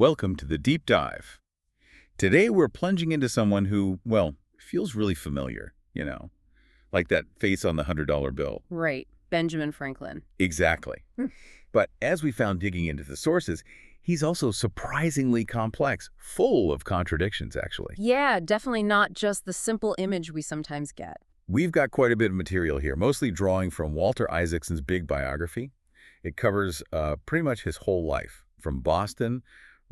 welcome to the Deep Dive. Today we're plunging into someone who, well, feels really familiar, like that face on the $100 bill. Right. Benjamin Franklin. Exactly. But as we found digging into the sources, he's also surprisingly complex, full of contradictions, actually. Yeah, definitely not just the simple image we sometimes get. We've got quite a bit of material here, mostly drawing from Walter Isaacson's big biography. It covers pretty much his whole life, from Boston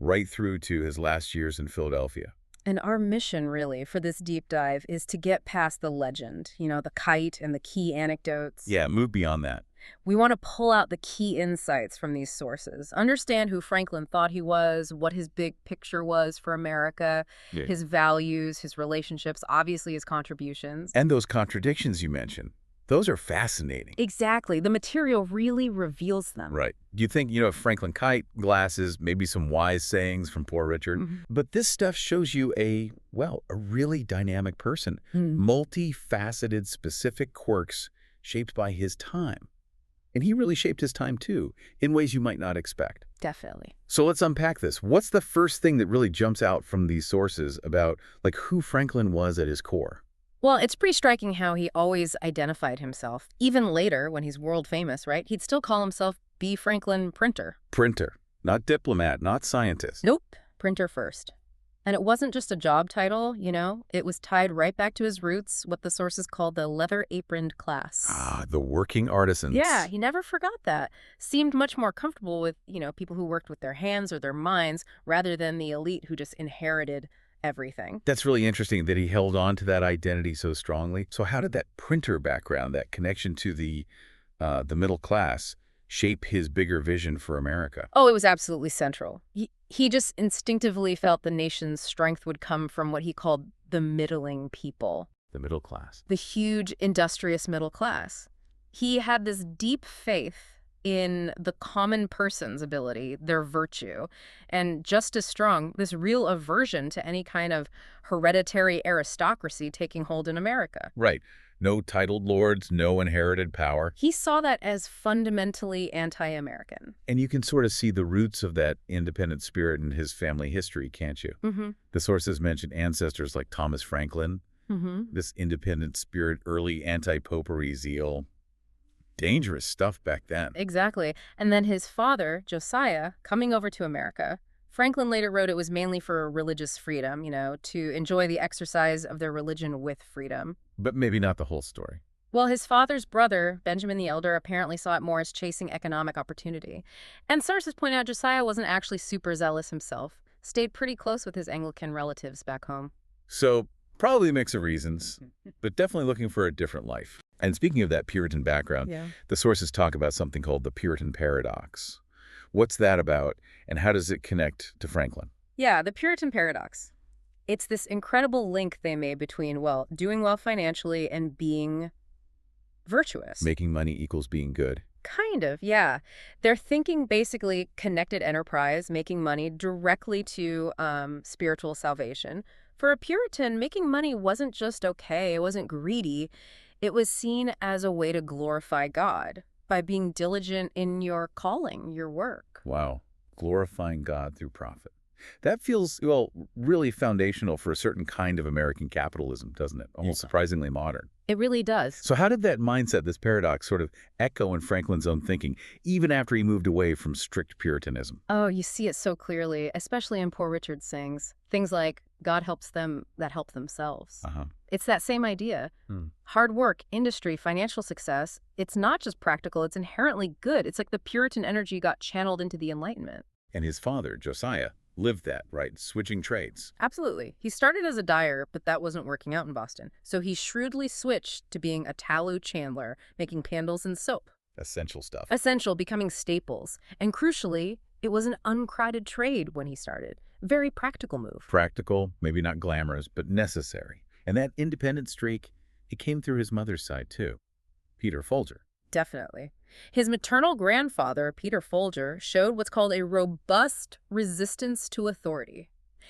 right through to his last years in Philadelphia. And our mission, really, for this deep dive is to get past the legend, the kite and the key anecdotes. Yeah, move beyond that. We want to pull out the key insights from these sources, understand who Franklin thought he was, what his big picture was for America, his values, his relationships, obviously his contributions. And those contradictions you mentioned, those are fascinating. Exactly. The material really reveals them. Right. You think, Franklin kite, glasses, maybe some wise sayings from Poor Richard. But this stuff shows you a really dynamic person. Multifaceted, specific quirks shaped by his time. And he really shaped his time, too, in ways you might not expect. Definitely. So let's unpack this. What's the first thing that really jumps out from these sources about, who Franklin was at his core? Well, it's pretty striking how he always identified himself. Even later, when he's world famous, right, he'd still call himself B. Franklin Printer. Printer. Not diplomat, not scientist. Nope. Printer first. And it wasn't just a job title, It was tied right back to his roots, what the sources called the leather-aproned class. Ah, the working artisans. Yeah, he never forgot that. Seemed much more comfortable with, people who worked with their hands or their minds rather than the elite who just inherited everything. That's really interesting that he held on to that identity so strongly. So how did that printer background, that connection to the middle class, shape his bigger vision for America? Oh, it was absolutely central. He just instinctively felt the nation's strength would come from what he called the middling people. The middle class. The huge, industrious middle class. He had this deep faith in the common person's ability, their virtue, and just as strong, this real aversion to any kind of hereditary aristocracy taking hold in America. Right. No titled lords, no inherited power. He saw that as fundamentally anti-American. And you can sort of see the roots of that independent spirit in his family history, can't you? The sources mention ancestors like Thomas Franklin, this independent spirit, early anti-popery zeal. Dangerous stuff back then. Exactly. And then his father, Josiah, coming over to America, Franklin later wrote it was mainly for religious freedom, to enjoy the exercise of their religion with freedom. But maybe not the whole story. Well, his father's brother, Benjamin the Elder, apparently saw it more as chasing economic opportunity. And sources point out Josiah wasn't actually super zealous himself, stayed pretty close with his Anglican relatives back home. So probably a mix of reasons, but definitely looking for a different life. And speaking of that Puritan background, the sources talk about something called the Puritan paradox. What's that about, and how does it connect to Franklin? Yeah, the Puritan paradox. It's this incredible link they made between, doing well financially and being virtuous. Making money equals being good. Kind of, yeah. Their thinking basically connected enterprise, making money, directly to spiritual salvation. For a Puritan, making money wasn't just okay, it wasn't greedy. It was seen as a way to glorify God by being diligent in your calling, your work. Wow. Glorifying God through profit. That feels, really foundational for a certain kind of American capitalism, doesn't it? Almost surprisingly modern. It really does. So how did that mindset, this paradox, sort of echo in Franklin's own thinking, even after he moved away from strict Puritanism? Oh, you see it so clearly, especially in Poor Richard's sayings. Things like, God helps them that help themselves. It's that same idea. Hard work, industry, financial success, it's not just practical, it's inherently good. It's like the Puritan energy got channeled into the Enlightenment. And his father, Josiah, lived that, right? Switching trades. Absolutely. He started as a dyer, but that wasn't working out in Boston. So he shrewdly switched to being a tallow chandler, making candles and soap. Essential stuff. Essential, becoming staples. And crucially, it was an uncrowded trade when he started. Very practical move. Practical, maybe not glamorous, but necessary. And that independent streak, it came through his mother's side, too. Peter Folger. Definitely. His maternal grandfather, Peter Folger, showed what's called a robust resistance to authority.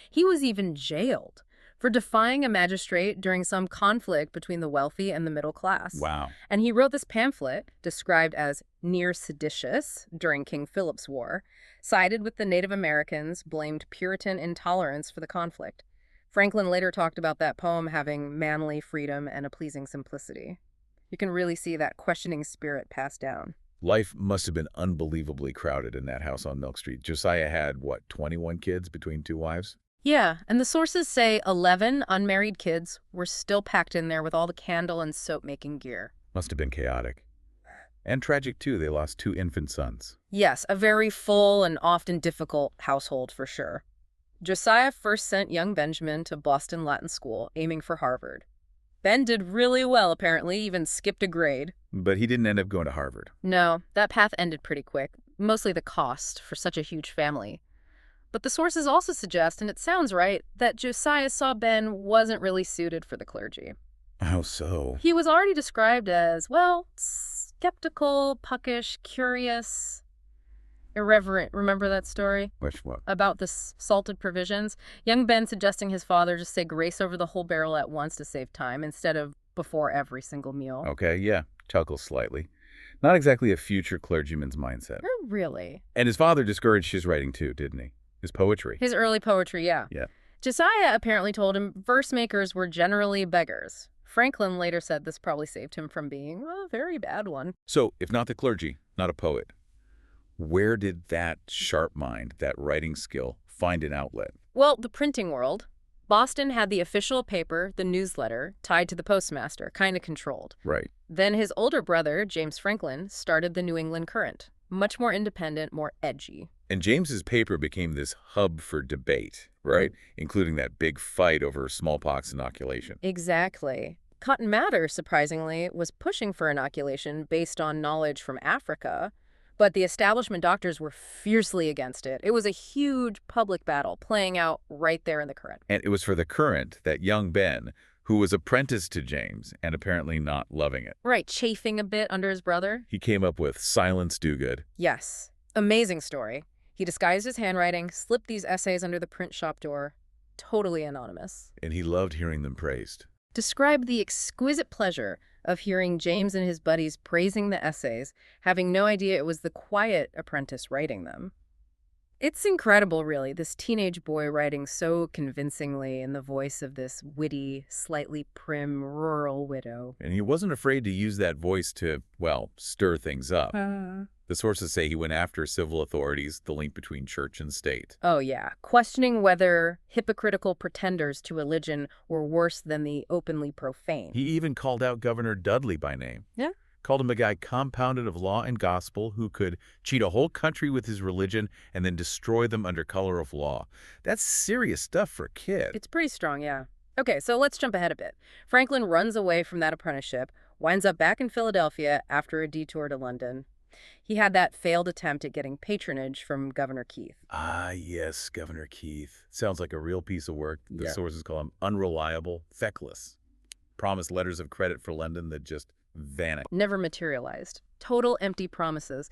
He was even jailed for defying a magistrate during some conflict between the wealthy and the middle class. Wow. And he wrote this pamphlet, described as near seditious during King Philip's War, sided with the Native Americans, blamed Puritan intolerance for the conflict. Franklin later talked about that poem having manly freedom and a pleasing simplicity. You can really see that questioning spirit passed down. Life must have been unbelievably crowded in that house on Milk Street. Josiah had, what, 21 kids between 2 wives? Yeah, and the sources say 11 unmarried kids were still packed in there with all the candle and soap-making gear. Must have been chaotic. And tragic, too. They lost 2 infant sons. Yes, a very full and often difficult household for sure. Josiah first sent young Benjamin to Boston Latin School, aiming for Harvard. Ben did really well, apparently, even skipped a grade. But he didn't end up going to Harvard. No, that path ended pretty quick, mostly the cost for such a huge family. But the sources also suggest, and it sounds right, that Josiah saw Ben wasn't really suited for the clergy. How so? He was already described as, well, skeptical, puckish, curious, irreverent. Remember that story? Which what? About the salted provisions? Young Ben suggesting his father just say grace over the whole barrel at once to save time instead of before every single meal. Okay, yeah. Chuckles slightly. Not exactly a future clergyman's mindset. Really? And his father discouraged his writing too, didn't he? His poetry. His early poetry, yeah. Yeah. Josiah apparently told him verse makers were generally beggars. Franklin later said this probably saved him from being a very bad one. So, if not the clergy, not a poet, where did that sharp mind, that writing skill, find an outlet? Well, the printing world. Boston had the official paper, the newsletter, tied to the postmaster, kind of controlled. Right. Then his older brother, James Franklin, started the New England Courant. Much more independent, more edgy. And James's paper became this hub for debate, right? Including that big fight over smallpox inoculation. Exactly. Cotton Mather, surprisingly, was pushing for inoculation based on knowledge from Africa, but the establishment doctors were fiercely against it. It was a huge public battle playing out right there in the Courant. And it was for the Courant that young Ben, who was apprenticed to James and apparently not loving it. Right, chafing a bit under his brother. He came up with Silence Do Good. Yes. Amazing story. He disguised his handwriting, slipped these essays under the print shop door. Totally anonymous. And he loved hearing them praised. Described the exquisite pleasure of hearing James and his buddies praising the essays, having no idea it was the quiet apprentice writing them. It's incredible, really, this teenage boy writing so convincingly in the voice of this witty, slightly prim, rural widow. And he wasn't afraid to use that voice to, well, stir things up. The sources say he went after civil authorities, the link between church and state. Oh, yeah. Questioning whether hypocritical pretenders to religion were worse than the openly profane. He even called out Governor Dudley by name. Yeah. Called him a guy compounded of law and gospel who could cheat a whole country with his religion and then destroy them under color of law. That's serious stuff for a kid. It's pretty strong, yeah. Okay, so let's jump ahead a bit. Franklin runs away from that apprenticeship, winds up back in Philadelphia after a detour to London. He had that failed attempt at getting patronage from Governor Keith. Ah, yes, Governor Keith. Sounds like a real piece of work. The Yeah. sources call him unreliable, feckless. Promised letters of credit for London that just vanished. Never materialized. Total empty promises.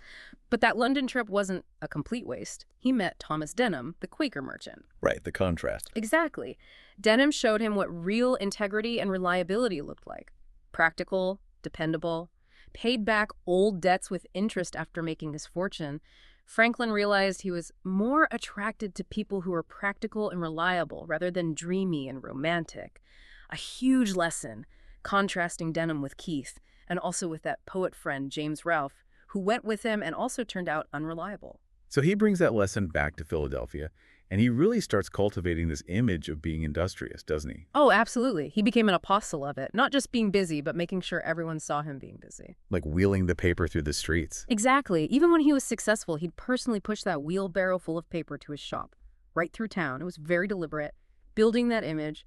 But that London trip wasn't a complete waste. He met Thomas Denham, the Quaker merchant. Right, the contrast. Exactly. Denham showed him what real integrity and reliability looked like. Practical, dependable, paid back old debts with interest after making his fortune. Franklin realized he was more attracted to people who were practical and reliable rather than dreamy and romantic. A huge lesson, contrasting Denham with Keith, and also with that poet friend, James Ralph, who went with him and also turned out unreliable. So he brings that lesson back to Philadelphia, and he really starts cultivating this image of being industrious, doesn't he? Oh, absolutely. He became an apostle of it, not just being busy, but making sure everyone saw him being busy. Like wheeling the paper through the streets. Exactly. Even when he was successful, he'd personally push that wheelbarrow full of paper to his shop, right through town. It was very deliberate, building that image,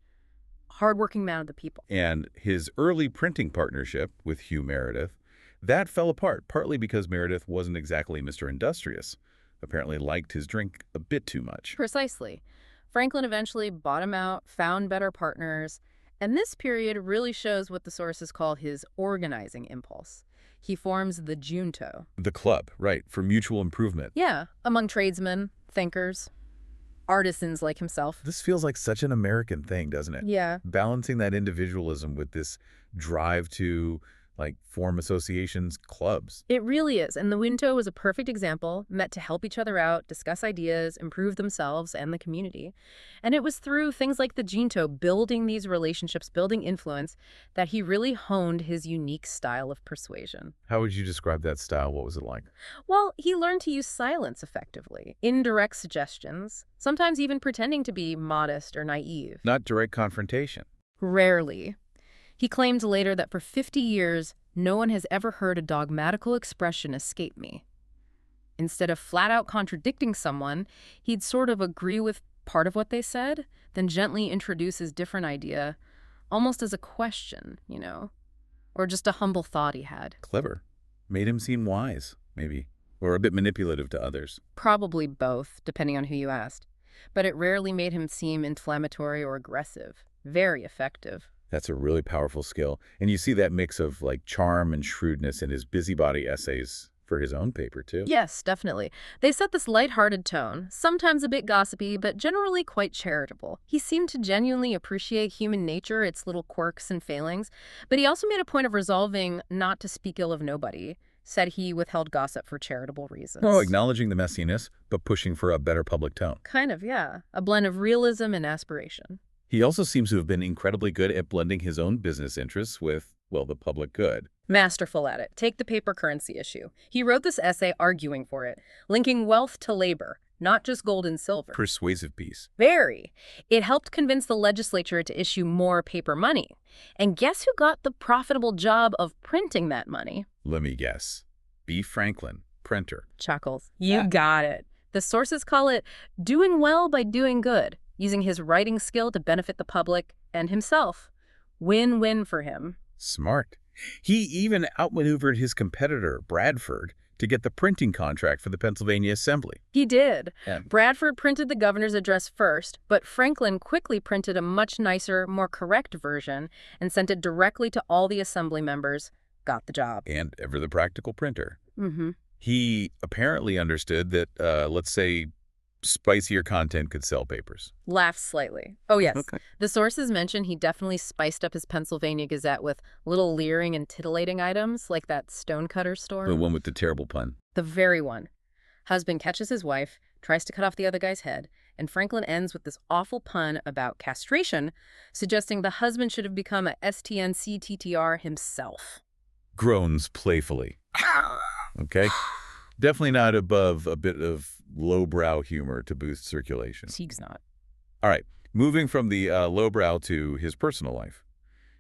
hardworking man of the people. And his early printing partnership with Hugh Meredith, that fell apart, partly because Meredith wasn't exactly Mr. Industrious. Apparently liked his drink a bit too much. Precisely. Franklin eventually bought him out, found better partners, and this period really shows what the sources call his organizing impulse. He forms the Junto. The club, right, for mutual improvement. Yeah, among tradesmen, thinkers, artisans like himself. This feels like such an American thing, doesn't it? Yeah. Balancing that individualism with this drive to, form associations, clubs. It really is. And the Winto was a perfect example, meant to help each other out, discuss ideas, improve themselves and the community. And it was through things like the Jinto, building these relationships, building influence, that he really honed his unique style of persuasion. How would you describe that style? What was it like? Well, he learned to use silence effectively, indirect suggestions, sometimes even pretending to be modest or naive. Not direct confrontation. Rarely. He claimed later that for 50 years, no one has ever heard a dogmatical expression escape me. Instead of flat-out contradicting someone, he'd sort of agree with part of what they said, then gently introduce his different idea, almost as a question, or just a humble thought he had. Clever. Made him seem wise, maybe, or a bit manipulative to others. Probably both, depending on who you asked. But it rarely made him seem inflammatory or aggressive. Very effective. That's a really powerful skill. And you see that mix of charm and shrewdness in his busybody essays for his own paper, too. Yes, definitely. They set this lighthearted tone, sometimes a bit gossipy, but generally quite charitable. He seemed to genuinely appreciate human nature, its little quirks and failings, but he also made a point of resolving not to speak ill of nobody. Said he withheld gossip for charitable reasons. Oh, acknowledging the messiness, but pushing for a better public tone. Kind of, yeah. A blend of realism and aspiration. He also seems to have been incredibly good at blending his own business interests with, the public good. Masterful at it. Take the paper currency issue. He wrote this essay arguing for it, linking wealth to labor, not just gold and silver. Persuasive piece. Very. It helped convince the legislature to issue more paper money. And guess who got the profitable job of printing that money? Let me guess. B. Franklin, printer. Chuckles. You got it. The sources call it doing well by doing good, using his writing skill to benefit the public and himself. Win-win for him. Smart. He even outmaneuvered his competitor, Bradford, to get the printing contract for the Pennsylvania Assembly. He did. Yeah. Bradford printed the governor's address first, but Franklin quickly printed a much nicer, more correct version and sent it directly to all the assembly members. Got the job. And ever the practical printer. Mm-hmm. He apparently understood that, let's say, spicier content could sell papers. Laughed slightly. Oh, yes. Okay. The sources mention he definitely spiced up his Pennsylvania Gazette with little leering and titillating items, like that stonecutter store. The one with the terrible pun. The very one. Husband catches his wife, tries to cut off the other guy's head, and Franklin ends with this awful pun about castration, suggesting the husband should have become a STNCTTR himself. Groans playfully. Okay? Definitely not above a bit of lowbrow humor to boost circulation. Sieg's not. All right. Moving from the lowbrow to his personal life.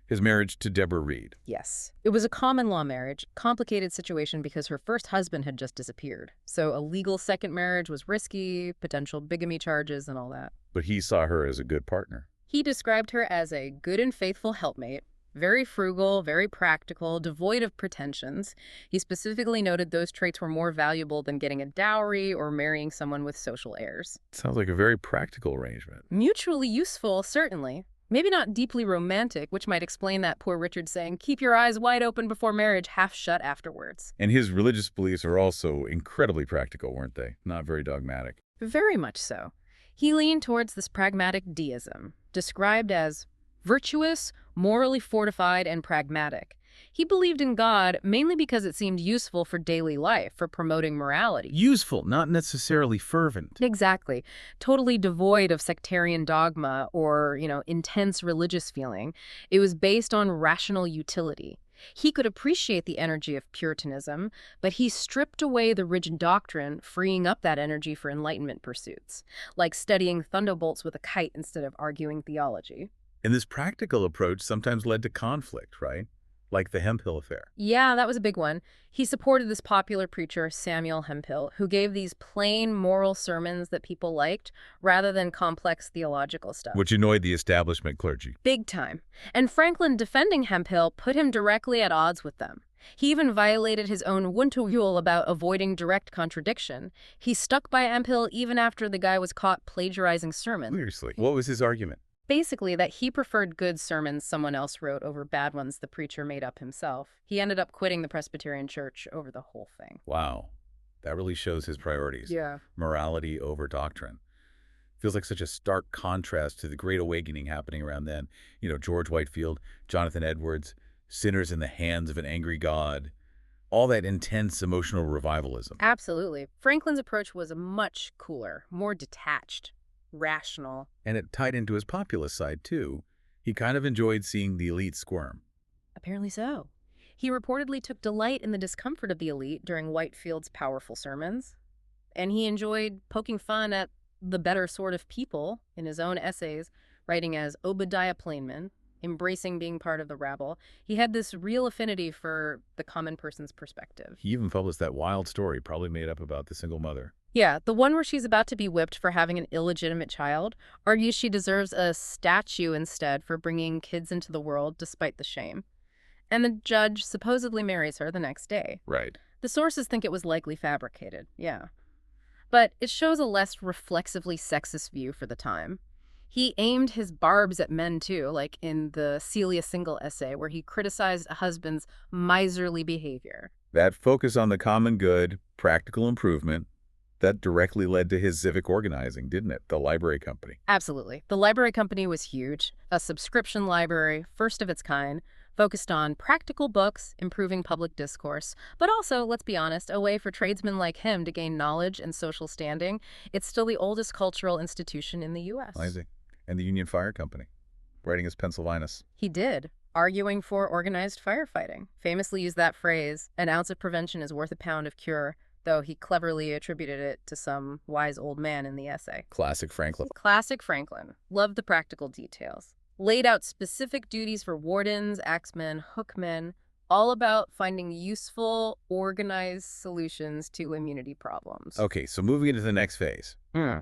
His marriage to Deborah Reed. Yes. It was a common law marriage, complicated situation because her first husband had just disappeared. So a legal second marriage was risky, potential bigamy charges and all that. But he saw her as a good partner. He described her as a good and faithful helpmate, very frugal, very practical, devoid of pretensions. He specifically noted those traits were more valuable than getting a dowry or marrying someone with social airs. Sounds like a very practical arrangement. Mutually useful, certainly. Maybe not deeply romantic, which might explain that poor Richard saying, keep your eyes wide open before marriage, half shut afterwards. And his religious beliefs are also incredibly practical, weren't they? Not very dogmatic. Very much so. He leaned towards this pragmatic deism, described as virtuous, morally fortified, and pragmatic. He believed in God mainly because it seemed useful for daily life, for promoting morality. Useful, not necessarily fervent. Exactly. Totally devoid of sectarian dogma or, intense religious feeling. It was based on rational utility. He could appreciate the energy of Puritanism, but he stripped away the rigid doctrine, freeing up that energy for Enlightenment pursuits, like studying thunderbolts with a kite instead of arguing theology. And this practical approach sometimes led to conflict, right? Like the Hemphill affair. Yeah, that was a big one. He supported this popular preacher, Samuel Hemphill, who gave these plain moral sermons that people liked, rather than complex theological stuff. Which annoyed the establishment clergy. Big time. And Franklin, defending Hemphill, put him directly at odds with them. He even violated his own Winto rule about avoiding direct contradiction. He stuck by Hemphill even after the guy was caught plagiarizing sermons. Seriously. What was his argument? Basically, that he preferred good sermons someone else wrote over bad ones the preacher made up himself. He ended up quitting the Presbyterian Church over the whole thing. Wow. That really shows his priorities. Yeah. Morality over doctrine. Feels like such a stark contrast to the Great Awakening happening around then. George Whitefield, Jonathan Edwards, sinners in the hands of an angry God. All that intense emotional revivalism. Absolutely. Franklin's approach was much cooler, more detached, rational. And it tied into his populist side, too. He kind of enjoyed seeing the elite squirm. Apparently so. He reportedly took delight in the discomfort of the elite during Whitefield's powerful sermons. And he enjoyed poking fun at the better sort of people in his own essays, writing as Obadiah Plainman, embracing being part of the rabble. He had this real affinity for the common person's perspective. He even published that wild story, probably made up about the single mother. Yeah, the one where she's about to be whipped for having an illegitimate child, argues she deserves a statue instead for bringing kids into the world despite the shame. And the judge supposedly marries her the next day. Right. The sources think it was likely fabricated, yeah. But it shows a less reflexively sexist view for the time. He aimed his barbs at men, too, like in the Celia Single essay, where he criticized a husband's miserly behavior. That focus on the common good, practical improvement, that directly led to his civic organizing, didn't it? The library company. Absolutely. The library company was huge. A subscription library, first of its kind, focused on practical books, improving public discourse, but also, let's be honest, a way for tradesmen like him to gain knowledge and social standing. It's still the oldest cultural institution in the U.S. Amazing. And the Union Fire Company, writing as Pennsylvanus. He did, arguing for organized firefighting. Famously used that phrase, an ounce of prevention is worth a pound of cure, though he cleverly attributed it to some wise old man in the essay. Classic Franklin. Classic Franklin. Loved the practical details. Laid out specific duties for wardens, axemen, hookmen, all about finding useful, organized solutions to immunity problems. Okay, so moving into the next phase.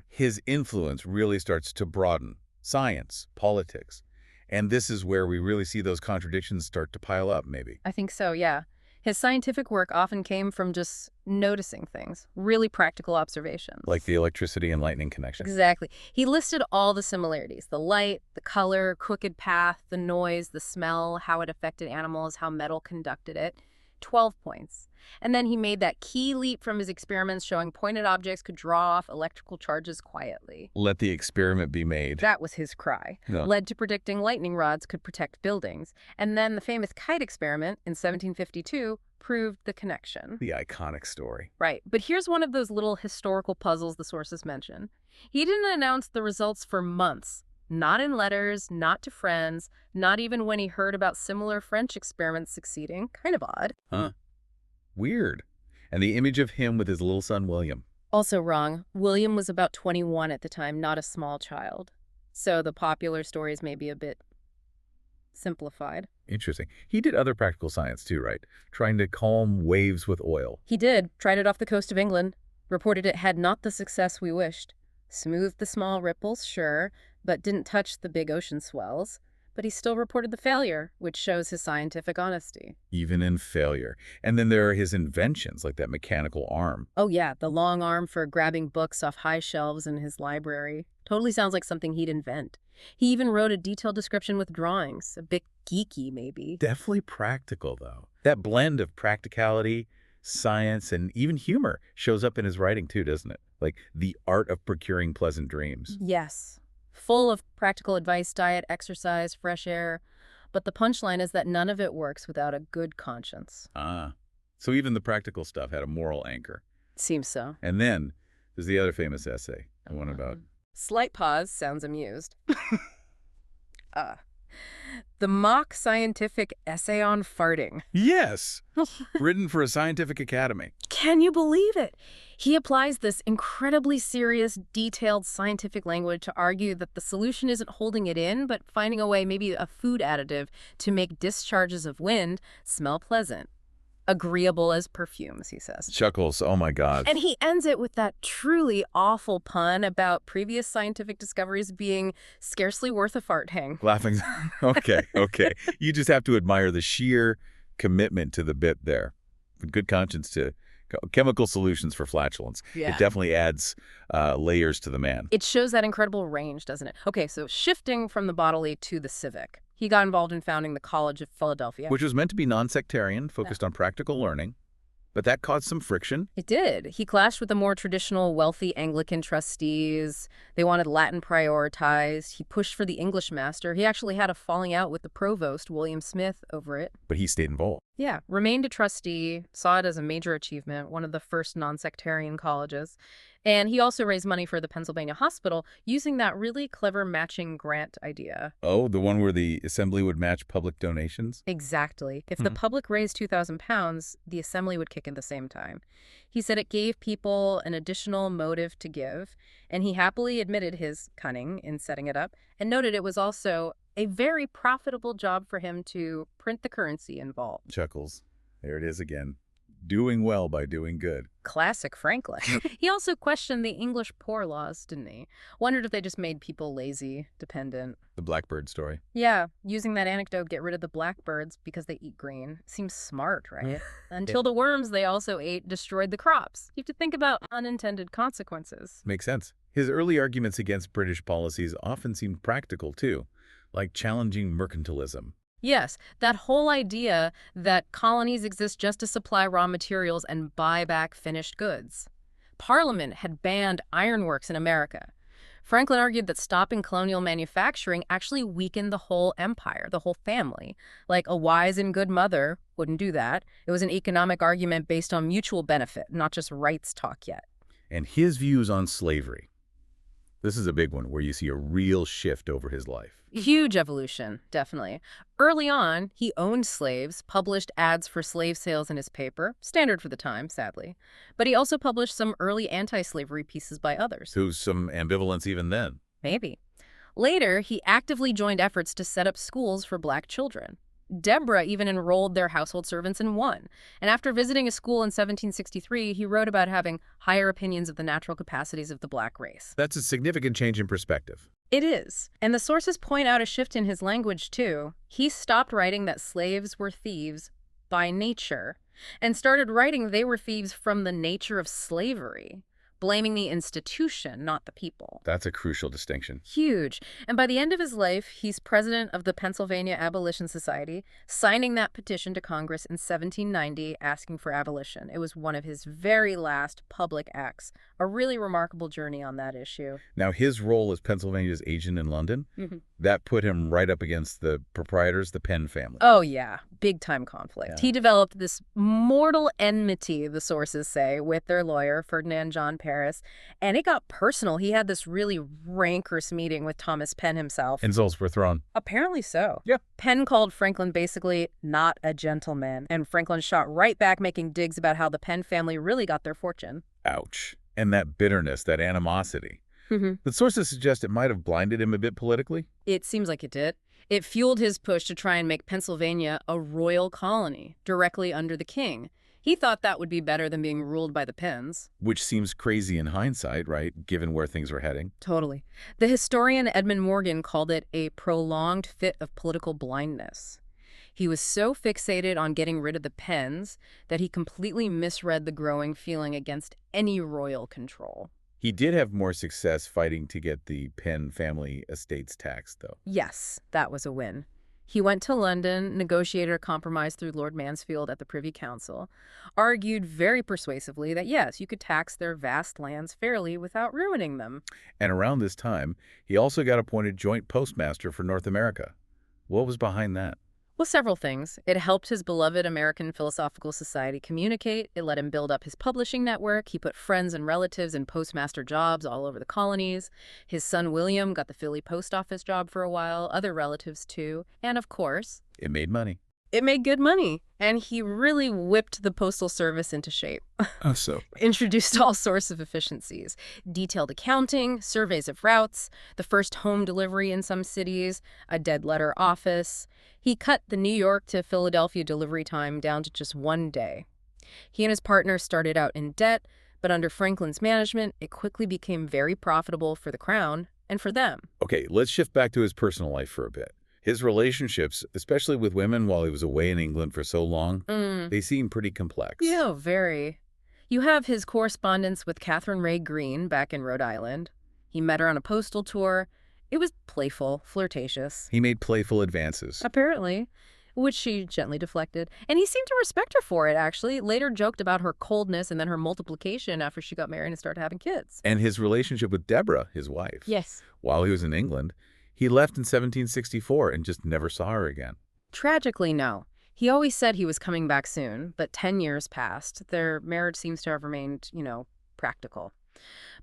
His influence really starts to broaden. Science, politics. And this is where we really see those contradictions start to pile up, maybe. I think so, yeah. His scientific work often came from just noticing things, really practical observations. Like the electricity and lightning connection. Exactly. He listed all the similarities, the light, the color, crooked path, the noise, the smell, how it affected animals, how metal conducted it. 12 points. And then he made that key leap from his experiments showing pointed objects could draw off electrical charges quietly. Let the experiment be made. That was his cry. No. Led to predicting lightning rods could protect buildings. And then the famous kite experiment in 1752 proved the connection. The iconic story. Right. But here's one of those little historical puzzles the sources mention. He didn't announce the results for months. Not in letters, not to friends, not even when he heard about similar French experiments succeeding. Kind of odd. Huh. Weird. And the image of him with his little son, William. Also wrong. William was about 21 at the time, not a small child. So the popular stories may be a bit simplified. Interesting. He did other practical science too, right? Trying to calm waves with oil. He did. Tried it off the coast of England. Reported it had not the success we wished. Smoothed the small ripples, sure, but didn't touch the big ocean swells. But he still reported the failure, which shows his scientific honesty. Even in failure. And then there are his inventions, like that mechanical arm. Oh yeah, the long arm for grabbing books off high shelves in his library. Totally sounds like something he'd invent. He even wrote a detailed description with drawings. A bit geeky, maybe. Definitely practical, though. That blend of practicality, science, and even humor shows up in his writing too, doesn't it? Like the art of procuring pleasant dreams. Yes. Full of practical advice, diet, exercise, fresh air. But the punchline is that none of it works without a good conscience. Ah. So even the practical stuff had a moral anchor. Seems so. And then there's the other famous essay, the one about... Slight pause, sounds amused. The mock scientific essay on farting. Yes! Written for a scientific academy. Can you believe it? He applies this incredibly serious, detailed scientific language to argue that the solution isn't holding it in, but finding a way, maybe a food additive, to make discharges of wind smell pleasant. Agreeable as perfumes, he says. Chuckles, oh my God. And he ends it with that truly awful pun about previous scientific discoveries being scarcely worth a fart hang. Laughing. Okay. You just have to admire the sheer commitment to the bit there. With good conscience to chemical solutions for flatulence. Yeah. It definitely adds layers to the man. It shows that incredible range, doesn't it? Okay, so shifting from the bodily to the civic. He got involved in founding the College of Philadelphia. Which was meant to be non-sectarian, focused on practical learning. But that caused some friction. It did. He clashed with the more traditional wealthy Anglican trustees. They wanted Latin prioritized. He pushed for the English master. He actually had a falling out with the provost, William Smith, over it. But he stayed involved. Yeah, remained a trustee, saw it as a major achievement, one of the first non-sectarian colleges. And he also raised money for the Pennsylvania Hospital using that really clever matching grant idea. Oh, the one where the assembly would match public donations? Exactly. If the public raised £2,000, the assembly would kick in the same time. He said it gave people an additional motive to give, and he happily admitted his cunning in setting it up and noted it was also a very profitable job for him to print the currency involved. Chuckles. There it is again. Doing well by doing good. Classic Franklin. He also questioned the English poor laws, didn't he? Wondered if they just made people lazy, dependent. The blackbird story. Yeah, using that anecdote, get rid of the blackbirds because they eat green. Seems smart, right? Until the worms they also ate destroyed the crops. You have to think about unintended consequences. Makes sense. His early arguments against British policies often seemed practical, too, like challenging mercantilism. Yes, that whole idea that colonies exist just to supply raw materials and buy back finished goods. Parliament had banned ironworks in America. Franklin argued that stopping colonial manufacturing actually weakened the whole empire, the whole family. Like a wise and good mother wouldn't do that. It was an economic argument based on mutual benefit, not just rights talk yet. And his views on slavery. This is a big one where you see a real shift over his life. Huge evolution, definitely. Early on, he owned slaves, published ads for slave sales in his paper, standard for the time, sadly. But he also published some early anti-slavery pieces by others. So some ambivalence even then. Maybe. Later, he actively joined efforts to set up schools for black children. Deborah even enrolled their household servants in one. And after visiting a school in 1763, he wrote about having higher opinions of the natural capacities of the black race. That's a significant change in perspective. It is. And the sources point out a shift in his language, too. He stopped writing that slaves were thieves by nature and started writing they were thieves from the nature of slavery, blaming the institution, not the people. That's a crucial distinction. Huge. And by the end of his life, he's president of the Pennsylvania Abolition Society, signing that petition to Congress in 1790 asking for abolition. It was one of his very last public acts, a really remarkable journey on that issue. Now, his role as Pennsylvania's agent in London, that put him right up against the proprietors, the Penn family. Oh, yeah. Big-time conflict. Yeah. He developed this mortal enmity, the sources say, with their lawyer, Ferdinand John Paris, and it got personal. He had this really rancorous meeting with Thomas Penn himself. Insults were thrown. Apparently so. Yeah. Penn called Franklin basically not a gentleman, and Franklin shot right back, making digs about how the Penn family really got their fortune. Ouch. And that bitterness, that animosity. The sources suggest it might have blinded him a bit politically. It seems like it did. It fueled his push to try and make Pennsylvania a royal colony, directly under the king. He thought that would be better than being ruled by the Penns. Which seems crazy in hindsight, right, given where things were heading. Totally. The historian Edmund Morgan called it a prolonged fit of political blindness. He was so fixated on getting rid of the Penns that he completely misread the growing feeling against any royal control. He did have more success fighting to get the Penn family estates taxed, though. Yes, that was a win. He went to London, negotiated a compromise through Lord Mansfield at the Privy Council, argued very persuasively that, yes, you could tax their vast lands fairly without ruining them. And around this time, he also got appointed joint postmaster for North America. What was behind that? Well, several things. It helped his beloved American Philosophical Society communicate. It let him build up his publishing network. He put friends and relatives in postmaster jobs all over the colonies. His son William got the Philly post office job for a while, other relatives too. And of course, It made money. it made good money. And he really whipped the postal service into shape. Oh, so. Introduced all sorts of efficiencies. Detailed accounting, surveys of routes, the first home delivery in some cities, a dead letter office. He cut the New York to Philadelphia delivery time down to just 1 day. He and his partner started out in debt, but under Franklin's management, it quickly became very profitable for the Crown and for them. Okay, let's shift back to his personal life for a bit. His relationships, especially with women while he was away in England for so long, they seem pretty complex. Yeah, very. You have his correspondence with Catherine Ray Green back in Rhode Island. He met her on a postal tour. It was playful, flirtatious. He made playful advances. Apparently. which she gently deflected. And he seemed to respect her for it, actually. Later joked about her coldness and then her multiplication after she got married and started having kids. And his relationship with Deborah, his wife. Yes. While he was in England, he left in 1764 and just never saw her again. Tragically, no. He always said he was coming back soon, but 10 years passed. Their marriage seems to have remained, practical.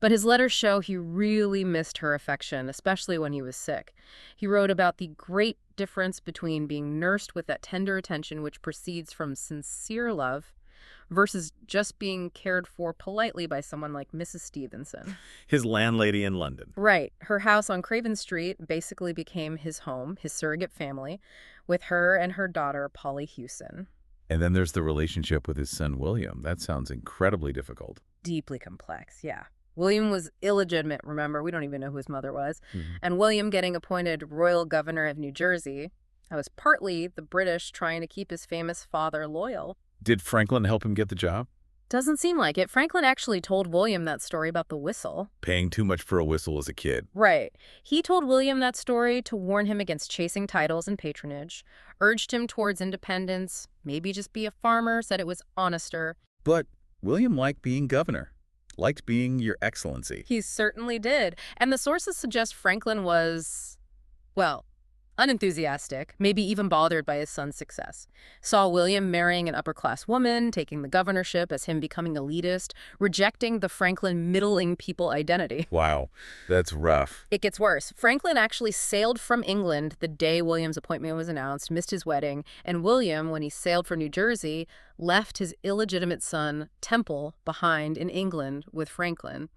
But his letters show he really missed her affection, especially when he was sick. He wrote about the great difference between being nursed with that tender attention which proceeds from sincere love versus just being cared for politely by someone like Mrs. Stevenson. His landlady in London. Right. Her house on Craven Street basically became his home, his surrogate family, with her and her daughter, Polly Hewson. And then there's the relationship with his son, William. That sounds incredibly difficult. Deeply complex, yeah. William was illegitimate, remember? We don't even know who his mother was. And William getting appointed royal governor of New Jersey, that was partly the British trying to keep his famous father loyal. Did Franklin help him get the job? Doesn't seem like it. Franklin actually told William that story about the whistle. Paying too much for a whistle as a kid. Right. He told William that story to warn him against chasing titles and patronage, urged him towards independence, maybe just be a farmer, said it was honester. But William liked being governor, liked being your excellency. He certainly did. And the sources suggest Franklin was, well, unenthusiastic, maybe even bothered by his son's success. Saw William marrying an upper-class woman, taking the governorship as him becoming elitist, rejecting the Franklin middling people identity. Wow, that's rough. It gets worse. Franklin actually sailed from England the day William's appointment was announced, missed his wedding, and William, when he sailed for New Jersey, left his illegitimate son, Temple, behind in England with Franklin.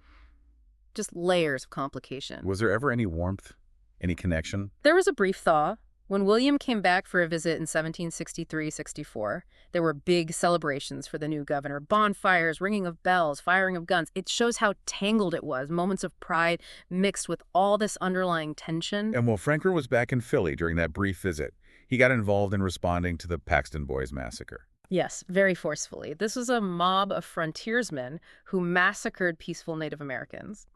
Just layers of complication. Was there ever any warmth? Any connection? There was a brief thaw. When William came back for a visit in 1763-64, there were big celebrations for the new governor. Bonfires, ringing of bells, firing of guns. It shows how tangled it was, moments of pride mixed with all this underlying tension. And while Franklin was back in Philly during that brief visit, he got involved in responding to the Paxton Boys massacre. Yes, very forcefully. This was a mob of frontiersmen who massacred peaceful Native Americans.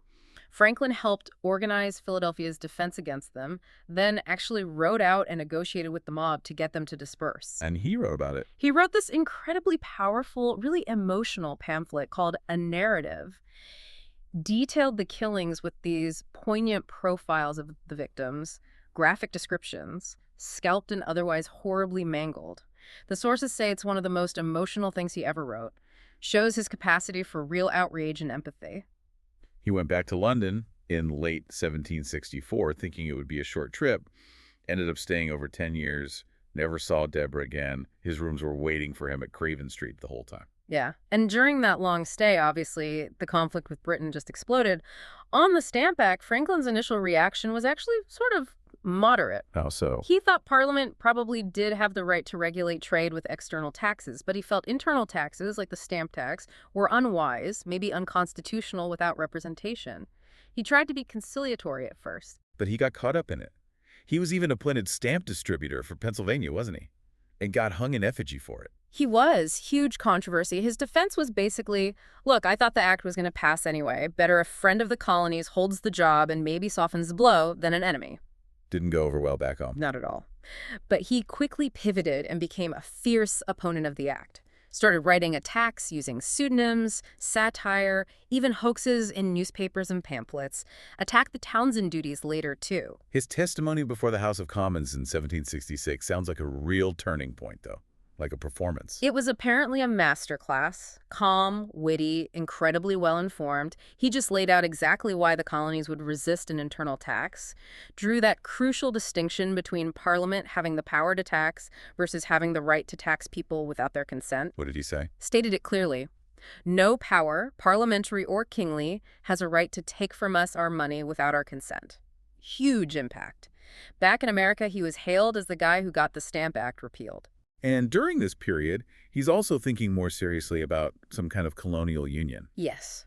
Franklin helped organize Philadelphia's defense against them, then actually wrote out and negotiated with the mob to get them to disperse. And he wrote about it. He wrote this incredibly powerful, really emotional pamphlet called A Narrative, detailed the killings with these poignant profiles of the victims, graphic descriptions, scalped and otherwise horribly mangled. The sources say it's one of the most emotional things he ever wrote. Shows his capacity for real outrage and empathy. He went back to London in late 1764, thinking it would be a short trip. Ended up staying over 10 years, never saw Deborah again. His rooms were waiting for him at Craven Street the whole time. Yeah, and during that long stay, obviously, the conflict with Britain just exploded. On the Stamp Act, Franklin's initial reaction was actually sort of moderate. How so? He thought Parliament probably did have the right to regulate trade with external taxes, but he felt internal taxes, like the stamp tax, were unwise, maybe unconstitutional without representation. He tried to be conciliatory at first. But he got caught up in it. He was even appointed stamp distributor for Pennsylvania, wasn't he? And got hung in effigy for it. He was. Huge controversy. His defense was basically, look, I thought the act was going to pass anyway. Better a friend of the colonies holds the job and maybe softens the blow than an enemy. Didn't go over well back home. Not at all. But he quickly pivoted and became a fierce opponent of the act. Started writing attacks using pseudonyms, satire, even hoaxes in newspapers and pamphlets. Attacked the Townsend duties later, too. His testimony before the House of Commons in 1766 sounds like a real turning point, though. Like a performance. It was apparently a masterclass. Calm, witty, incredibly well-informed. He just laid out exactly why the colonies would resist an internal tax, drew that crucial distinction between Parliament having the power to tax versus having the right to tax people without their consent. What did he say? Stated it clearly. No power, parliamentary or kingly, has a right to take from us our money without our consent. Huge impact. Back in America, he was hailed as the guy who got the Stamp Act repealed. And during this period, he's also thinking more seriously about some kind of colonial union. Yes.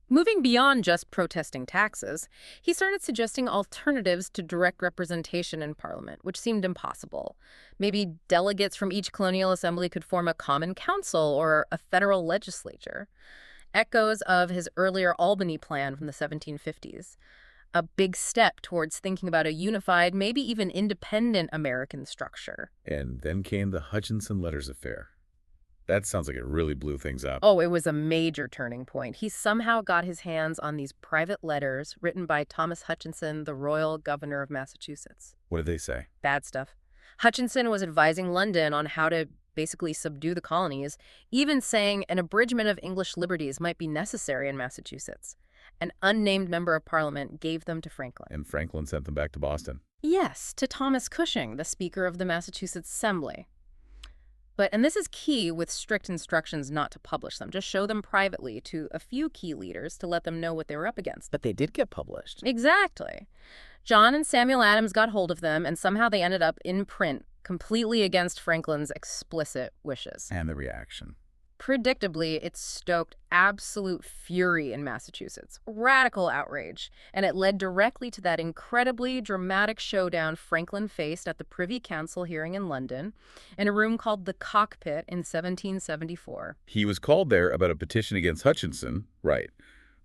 Moving beyond just protesting taxes, he started suggesting alternatives to direct representation in Parliament, which seemed impossible. Maybe delegates from each colonial assembly could form a common council or a federal legislature. Echoes of his earlier Albany plan from the 1750s. a big step towards thinking about a unified, maybe even independent American structure. And then came the Hutchinson Letters affair. That sounds like it really blew things up. Oh, it was a major turning point. He somehow got his hands on these private letters written by Thomas Hutchinson, the royal governor of Massachusetts. What did they say? Bad stuff. Hutchinson was advising London on how to basically subdue the colonies, even saying an abridgment of English liberties might be necessary in Massachusetts. An unnamed member of Parliament gave them to Franklin. And Franklin sent them back to Boston. Yes, to Thomas Cushing, the Speaker of the Massachusetts Assembly. And this is key with strict instructions not to publish them, just show them privately to a few key leaders to let them know what they were up against. But they did get published. Exactly. John and Samuel Adams got hold of them, and somehow they ended up in print, completely against Franklin's explicit wishes. And the reaction. Predictably, it stoked absolute fury in Massachusetts, radical outrage, and it led directly to that incredibly dramatic showdown Franklin faced at the Privy Council hearing in London, in a room called the Cockpit in 1774. He was called there about a petition against Hutchinson, right,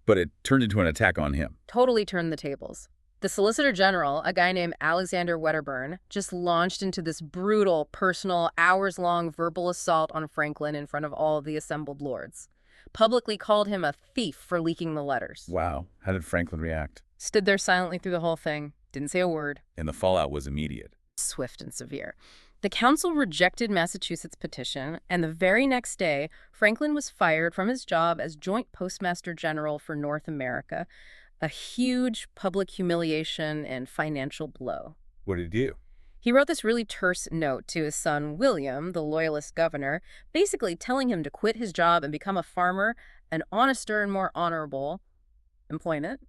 but it turned into an attack on him. Totally turned the tables. The Solicitor General, a guy named Alexander Wedderburn, just launched into this brutal, personal, hours-long verbal assault on Franklin in front of all the assembled lords. Publicly called him a thief for leaking the letters. Wow. How did Franklin react? Stood there silently through the whole thing. Didn't say a word. And the fallout was immediate. Swift and severe. The council rejected Massachusetts' petition, and the very next day, Franklin was fired from his job as Joint Postmaster General for North America, a huge public humiliation and financial blow. What did he do? He wrote this really terse note to his son, William, the loyalist governor, basically telling him to quit his job and become a farmer, an honester and more honorable employment.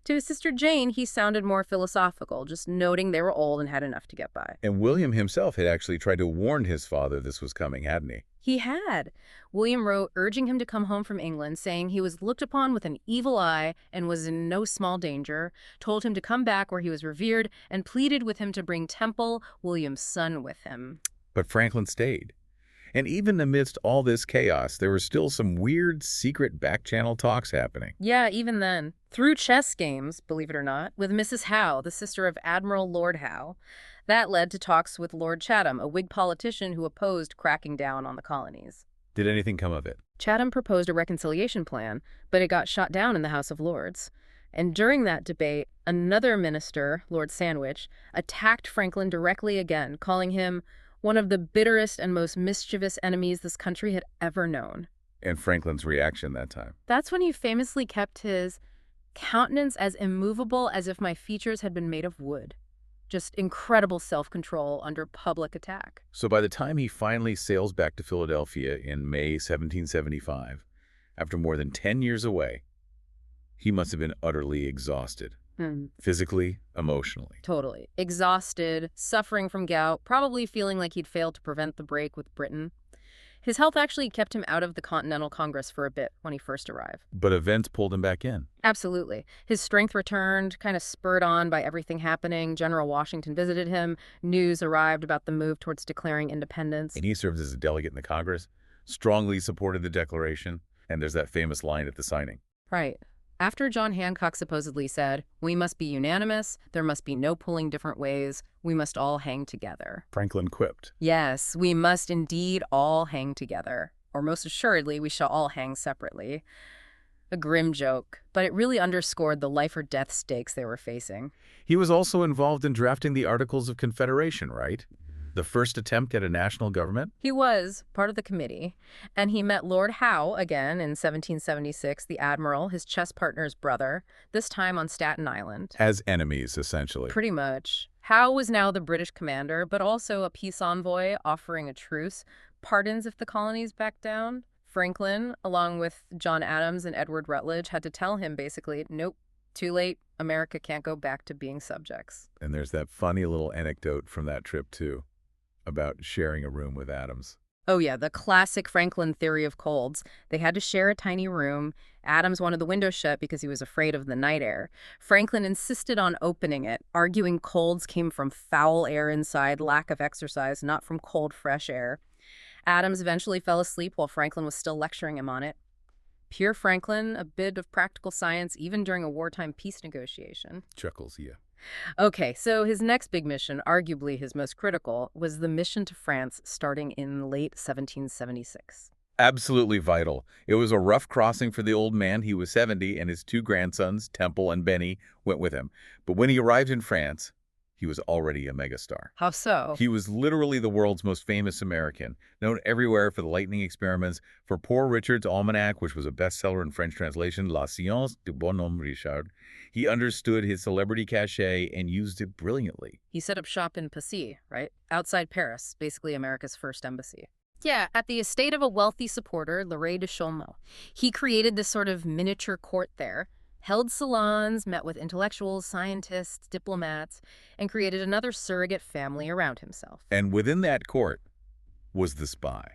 To his sister Jane, he sounded more philosophical, just noting they were old and had enough to get by. And William himself had actually tried to warn his father this was coming, hadn't he? He had. William wrote urging him to come home from England, saying he was looked upon with an evil eye and was in no small danger, told him to come back where he was revered, and pleaded with him to bring Temple, William's son, with him. But Franklin stayed. And even amidst all this chaos, there were still some weird, secret back-channel talks happening. Yeah, even then. Through chess games, believe it or not, with Mrs. Howe, the sister of Admiral Lord Howe. That led to talks with Lord Chatham, a Whig politician who opposed cracking down on the colonies. Did anything come of it? Chatham proposed a reconciliation plan, but it got shot down in the House of Lords. And during that debate, another minister, Lord Sandwich, attacked Franklin directly again, calling him one of the bitterest and most mischievous enemies this country had ever known. And Franklin's reaction that time? That's when he famously kept his countenance as immovable as if my features had been made of wood. Just incredible self-control under public attack. So by the time he finally sails back to Philadelphia in May 1775, after more than 10 years away, he must have been utterly exhausted. Physically, emotionally. Totally. Exhausted, suffering from gout, probably feeling like he'd failed to prevent the break with Britain. His health actually kept him out of the Continental Congress for a bit when he first arrived. But events pulled him back in. Absolutely. His strength returned, kind of spurred on by everything happening. General Washington visited him. News arrived about the move towards declaring independence. And he served as a delegate in the Congress, strongly supported the Declaration, and there's that famous line at the signing. Right. After John Hancock supposedly said, "We must be unanimous, there must be no pulling different ways, we must all hang together." Franklin quipped. Yes, we must indeed all hang together. Or most assuredly, we shall all hang separately. A grim joke, but it really underscored the life or death stakes they were facing. He was also involved in drafting the Articles of Confederation, right? The first attempt at a national government? He was part of the committee, and he met Lord Howe again in 1776, the admiral, his chess partner's brother, this time on Staten Island. As enemies, essentially. Pretty much. Howe was now the British commander, but also a peace envoy offering a truce, pardons if the colonies backed down. Franklin, along with John Adams and Edward Rutledge, had to tell him basically, nope, too late, America can't go back to being subjects. And there's that funny little anecdote from that trip, too, about sharing a room with Adams. Oh yeah, the classic Franklin theory of colds. They had to share a tiny room. Adams wanted the window shut because he was afraid of the night air. Franklin insisted on opening it, arguing colds came from foul air inside, lack of exercise, not from cold, fresh air. Adams eventually fell asleep while Franklin was still lecturing him on it. Pure Franklin, a bit of practical science even during a wartime peace negotiation. Chuckles, yeah. Okay, so his next big mission, arguably his most critical, was the mission to France starting in late 1776. Absolutely vital. It was a rough crossing for the old man. He was 70, and his two grandsons, Temple and Benny, went with him. But when he arrived in France, he was already a megastar. How so? He was literally the world's most famous American, known everywhere for the lightning experiments, for Poor Richard's Almanac, which was a bestseller in French translation, La Science du Bonhomme Richard. He understood his celebrity cachet and used it brilliantly. He set up shop in Passy, right? Outside Paris, basically America's first embassy. Yeah, at the estate of a wealthy supporter, Larrey de Chaulmeau. He created this sort of miniature court there, held salons, met with intellectuals, scientists, diplomats, and created another surrogate family around himself. And within that court was the spy,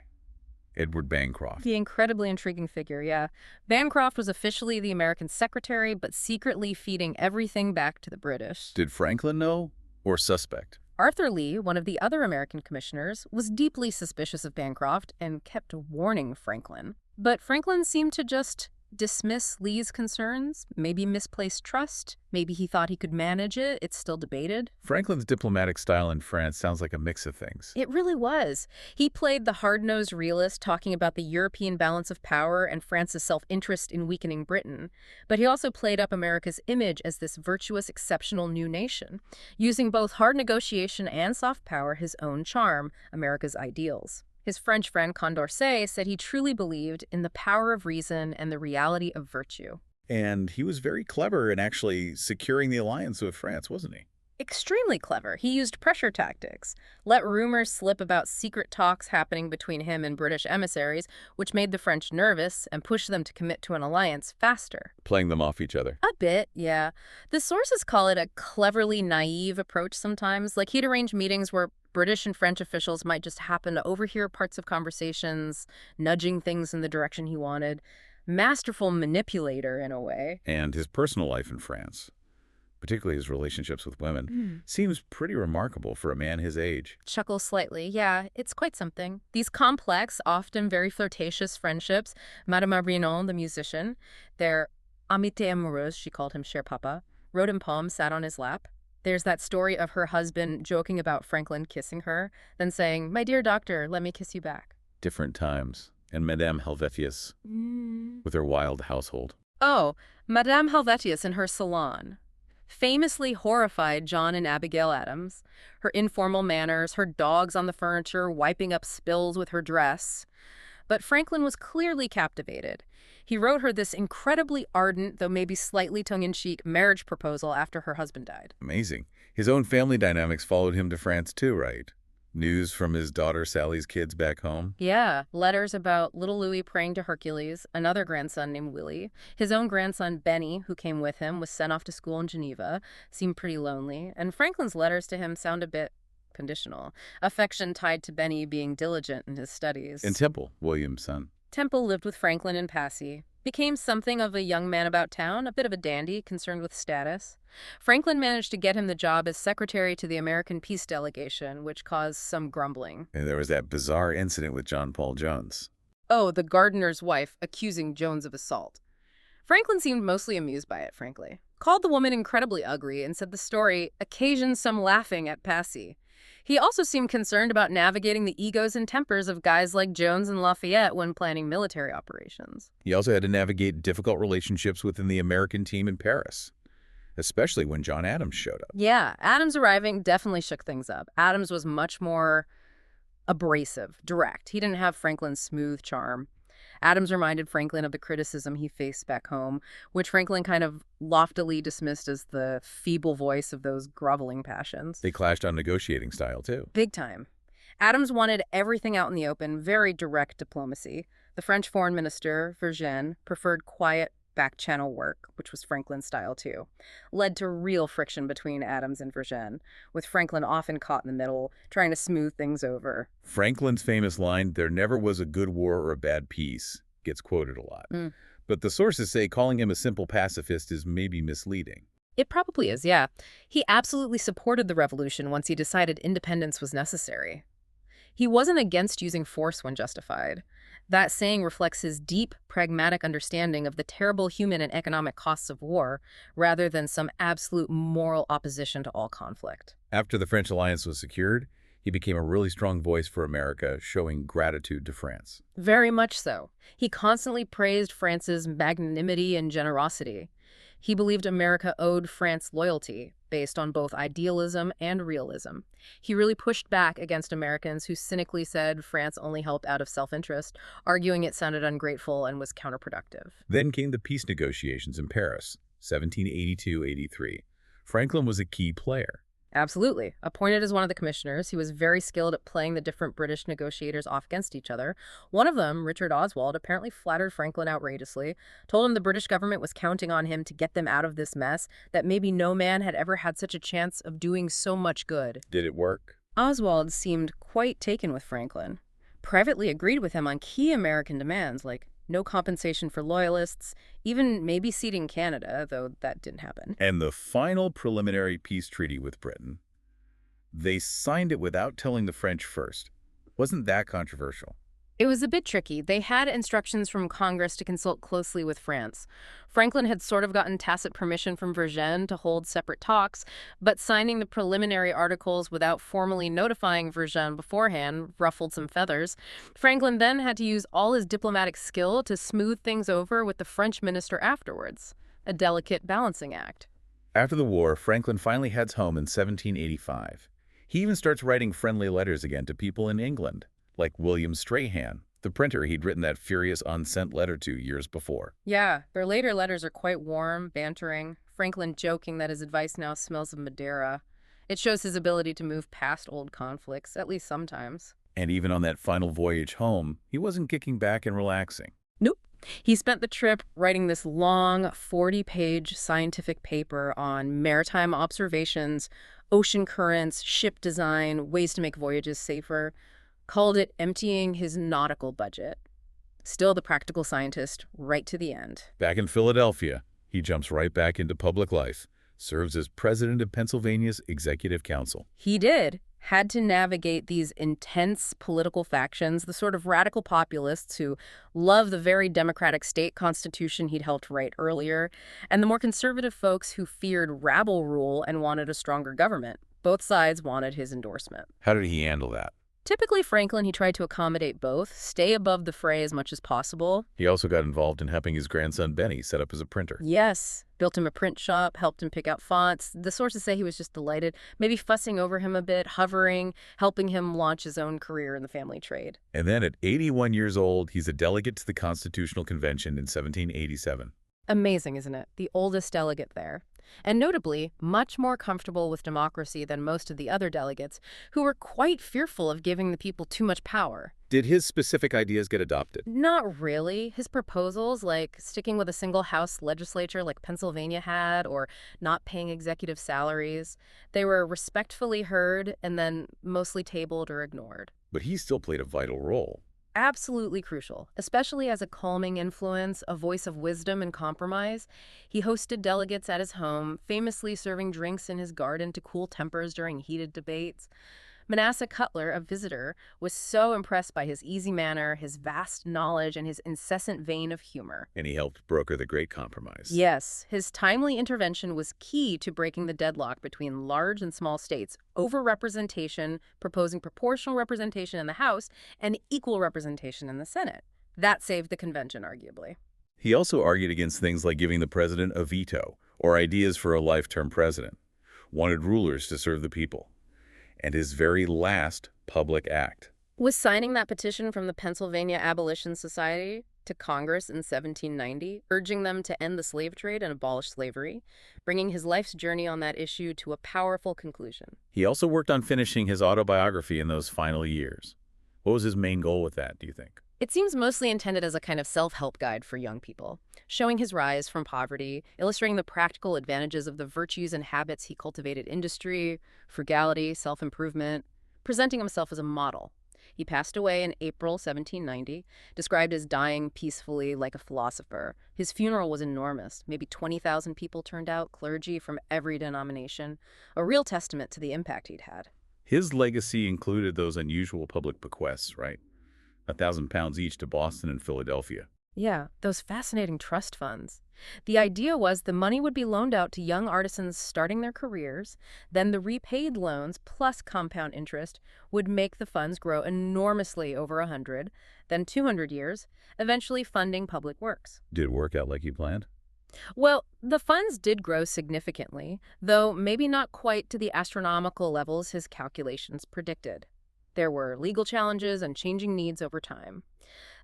Edward Bancroft. The incredibly intriguing figure, yeah. Bancroft was officially the American secretary, but secretly feeding everything back to the British. Did Franklin know or suspect? Arthur Lee, one of the other American commissioners, was deeply suspicious of Bancroft and kept warning Franklin. But Franklin seemed to just dismiss Lee's concerns, maybe misplaced trust, maybe he thought he could manage it, it's still debated. Franklin's diplomatic style in France sounds like a mix of things. It really was. He played the hard-nosed realist, talking about the European balance of power and France's self-interest in weakening Britain. But he also played up America's image as this virtuous, exceptional new nation, using both hard negotiation and soft power, his own charm, America's ideals. His French friend Condorcet said he truly believed in the power of reason and the reality of virtue. And he was very clever in actually securing the alliance with France, wasn't he? Extremely clever. He used pressure tactics, let rumors slip about secret talks happening between him and British emissaries, which made the French nervous and pushed them to commit to an alliance faster. Playing them off each other. A bit, yeah. The sources call it a cleverly naive approach sometimes. Like he'd arrange meetings where British and French officials might just happen to overhear parts of conversations, nudging things in the direction he wanted. Masterful manipulator, in a way. And his personal life in France, particularly his relationships with women, seems pretty remarkable for a man his age. Chuckles slightly. Yeah, it's quite something. These complex, often very flirtatious friendships, Madame Abrinon, the musician, their amitié amoureuse, she called him cher papa, wrote him poems, sat on his lap. There's that story of her husband joking about Franklin kissing her, then saying, "My dear doctor, let me kiss you back." Different times. And Madame Helvetius with her wild household. Oh, Madame Helvetius in her salon famously horrified John and Abigail Adams. Her informal manners, her dogs on the furniture, wiping up spills with her dress. But Franklin was clearly captivated. He wrote her this incredibly ardent, though maybe slightly tongue-in-cheek, marriage proposal after her husband died. Amazing. His own family dynamics followed him to France too, right? News from his daughter Sally's kids back home. Yeah, letters about little Louis praying to Hercules, another grandson named Willie. His own grandson, Benny, who came with him, was sent off to school in Geneva, seemed pretty lonely. And Franklin's letters to him sound a bit conditional. Affection tied to Benny being diligent in his studies. And Temple, William's son. Temple lived with Franklin in Passy. Became something of a young man about town, a bit of a dandy, concerned with status. Franklin managed to get him the job as secretary to the American peace delegation, which caused some grumbling. And there was that bizarre incident with John Paul Jones. Oh, the gardener's wife accusing Jones of assault. Franklin seemed mostly amused by it, frankly. Called the woman incredibly ugly and said the story occasioned some laughing at Passy. He also seemed concerned about navigating the egos and tempers of guys like Jones and Lafayette when planning military operations. He also had to navigate difficult relationships within the American team in Paris, especially when John Adams showed up. Yeah, Adams arriving definitely shook things up. Adams was much more abrasive, direct. He didn't have Franklin's smooth charm. Adams reminded Franklin of the criticism he faced back home, which Franklin kind of loftily dismissed as the feeble voice of those groveling passions. They clashed on negotiating style, too. Big time. Adams wanted everything out in the open, very direct diplomacy. The French foreign minister, Vergennes, preferred quiet, back-channel work, which was Franklin's style too, led to real friction between Adams and Vergennes, with Franklin often caught in the middle, trying to smooth things over. Franklin's famous line, "There never was a good war or a bad peace," gets quoted a lot. But the sources say calling him a simple pacifist is maybe misleading. It probably is, yeah. He absolutely supported the revolution once he decided independence was necessary. He wasn't against using force when justified. That saying reflects his deep, pragmatic understanding of the terrible human and economic costs of war, rather than some absolute moral opposition to all conflict. After the French alliance was secured, he became a really strong voice for America, showing gratitude to France. Very much so. He constantly praised France's magnanimity and generosity. He believed America owed France loyalty, based on both idealism and realism. He really pushed back against Americans who cynically said France only helped out of self-interest, arguing it sounded ungrateful and was counterproductive. Then came the peace negotiations in Paris, 1782-83. Franklin was a key player. Absolutely. Appointed as one of the commissioners, he was very skilled at playing the different British negotiators off against each other. One of them, Richard Oswald, apparently flattered Franklin outrageously, told him the British government was counting on him to get them out of this mess, that maybe no man had ever had such a chance of doing so much good. Did it work? Oswald seemed quite taken with Franklin, privately agreed with him on key American demands like no compensation for loyalists, even maybe ceding Canada, though that didn't happen. And the final preliminary peace treaty with Britain, they signed it without telling the French first. Wasn't that controversial? It was a bit tricky. They had instructions from Congress to consult closely with France. Franklin had sort of gotten tacit permission from Vergennes to hold separate talks, but signing the preliminary articles without formally notifying Vergennes beforehand ruffled some feathers. Franklin then had to use all his diplomatic skill to smooth things over with the French minister afterwards. A delicate balancing act. After the war, Franklin finally heads home in 1785. He even starts writing friendly letters again to people in England, like William Strahan, the printer he'd written that furious unsent letter to years before. Yeah, their later letters are quite warm, bantering, Franklin joking that his advice now smells of Madeira. It shows his ability to move past old conflicts, at least sometimes. And even on that final voyage home, he wasn't kicking back and relaxing. Nope. He spent the trip writing this long 40-page scientific paper on maritime observations, ocean currents, ship design, ways to make voyages safer. Called it emptying his nautical budget. Still the practical scientist right to the end. Back in Philadelphia, he jumps right back into public life, serves as president of Pennsylvania's Executive Council. He did. Had to navigate these intense political factions, the sort of radical populists who love the very democratic state constitution he'd helped write earlier, and the more conservative folks who feared rabble rule and wanted a stronger government. Both sides wanted his endorsement. How did he handle that? Typically, Franklin, he tried to accommodate both, stay above the fray as much as possible. He also got involved in helping his grandson Benny set up as a printer. Yes, built him a print shop, helped him pick out fonts. The sources say he was just delighted, maybe fussing over him a bit, hovering, helping him launch his own career in the family trade. And then at 81 years old, he's a delegate to the Constitutional Convention in 1787. Amazing, isn't it? The oldest delegate there. And notably, much more comfortable with democracy than most of the other delegates, who were quite fearful of giving the people too much power. Did his specific ideas get adopted? Not really. His proposals, like sticking with a single house legislature like Pennsylvania had, or not paying executive salaries, they were respectfully heard and then mostly tabled or ignored. But he still played a vital role. Absolutely crucial, especially as a calming influence, a voice of wisdom and compromise. He hosted delegates at his home, famously serving drinks in his garden to cool tempers during heated debates. Manasseh Cutler, a visitor, was so impressed by his easy manner, his vast knowledge, and his incessant vein of humor. And he helped broker the Great Compromise. Yes, his timely intervention was key to breaking the deadlock between large and small states, over-representation, proposing proportional representation in the House, and equal representation in the Senate. That saved the convention, arguably. He also argued against things like giving the president a veto, or ideas for a life-term president. Wanted rulers to serve the people. And his very last public act was signing that petition from the Pennsylvania Abolition Society to Congress in 1790, urging them to end the slave trade and abolish slavery, bringing his life's journey on that issue to a powerful conclusion. He also worked on finishing his autobiography in those final years. What was his main goal with that, do you think? It seems mostly intended as a kind of self-help guide for young people, showing his rise from poverty, illustrating the practical advantages of the virtues and habits he cultivated: industry, frugality, self-improvement, presenting himself as a model. He passed away in April 1790, described as dying peacefully like a philosopher. His funeral was enormous. Maybe 20,000 people turned out, clergy from every denomination, a real testament to the impact he'd had. His legacy included those unusual public bequests, right? £1,000 each to Boston and Philadelphia. Yeah, those fascinating trust funds. The idea was the money would be loaned out to young artisans starting their careers, then the repaid loans plus compound interest would make the funds grow enormously over 100, then 200 years, eventually funding public works. Did it work out like you planned? Well, the funds did grow significantly, though maybe not quite to the astronomical levels his calculations predicted. There were legal challenges and changing needs over time.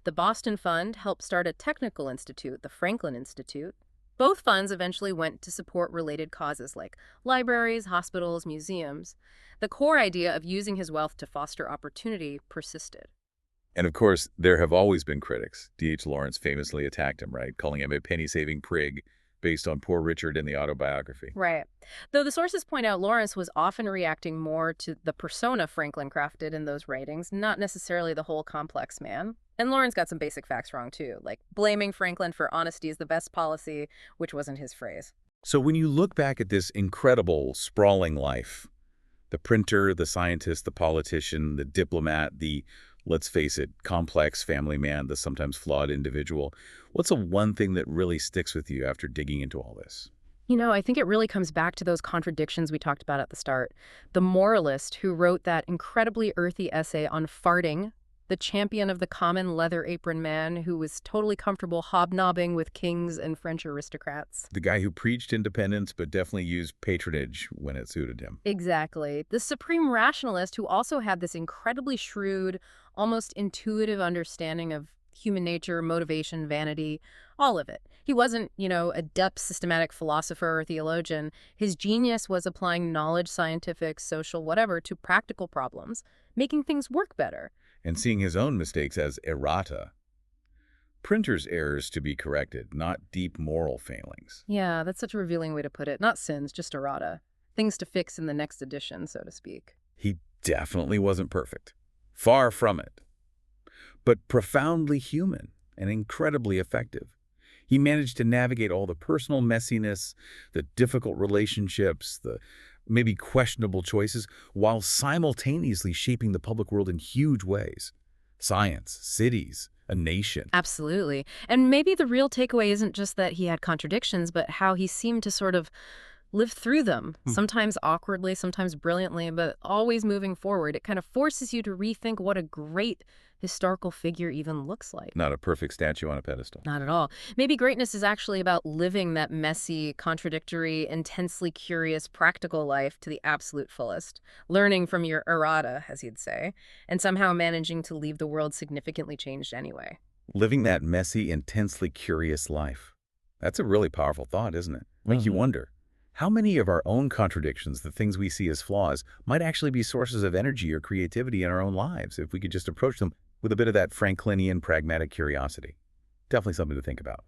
The Boston Fund helped start a technical institute, the Franklin Institute. Both funds eventually went to support related causes like libraries, hospitals, museums. The core idea of using his wealth to foster opportunity persisted. And of course, there have always been critics. D.H. Lawrence famously attacked him, right? Calling him a penny-saving prig based on Poor Richard in the autobiography. Right. Though the sources point out Lawrence was often reacting more to the persona Franklin crafted in those writings, not necessarily the whole complex man. And Lawrence got some basic facts wrong, too, like blaming Franklin for honesty is the best policy, which wasn't his phrase. So when you look back at this incredible, sprawling life, the printer, the scientist, the politician, the diplomat, the, let's face it, complex family man, the sometimes flawed individual, what's the one thing that really sticks with you after digging into all this? You know, I think it really comes back to those contradictions we talked about at the start. The moralist who wrote that incredibly earthy essay on farting, the champion of the common leather apron man who was totally comfortable hobnobbing with kings and French aristocrats. The guy who preached independence but definitely used patronage when it suited him. Exactly. The supreme rationalist who also had this incredibly shrewd, almost intuitive understanding of human nature, motivation, vanity, all of it. He wasn't, a depth systematic philosopher or theologian. His genius was applying knowledge, scientific, social, whatever, to practical problems, making things work better. And seeing his own mistakes as errata. Printer's errors to be corrected, not deep moral failings. Yeah, that's such a revealing way to put it. Not sins, just errata. Things to fix in the next edition, so to speak. He definitely wasn't perfect. Far from it. But profoundly human and incredibly effective. He managed to navigate all the personal messiness, the difficult relationships, the maybe questionable choices, while simultaneously shaping the public world in huge ways. Science, cities, a nation. Absolutely. And maybe the real takeaway isn't just that he had contradictions, but how he seemed to sort of live through them, sometimes awkwardly, sometimes brilliantly, but always moving forward. It kind of forces you to rethink what a great historical figure even looks like. Not a perfect statue on a pedestal. Not at all. Maybe greatness is actually about living that messy, contradictory, intensely curious, practical life to the absolute fullest, learning from your errata, as he'd say, and somehow managing to leave the world significantly changed anyway. Living that messy, intensely curious life. That's a really powerful thought, isn't it? Makes you wonder. How many of our own contradictions, the things we see as flaws, might actually be sources of energy or creativity in our own lives if we could just approach them with a bit of that Franklinian pragmatic curiosity? Definitely something to think about.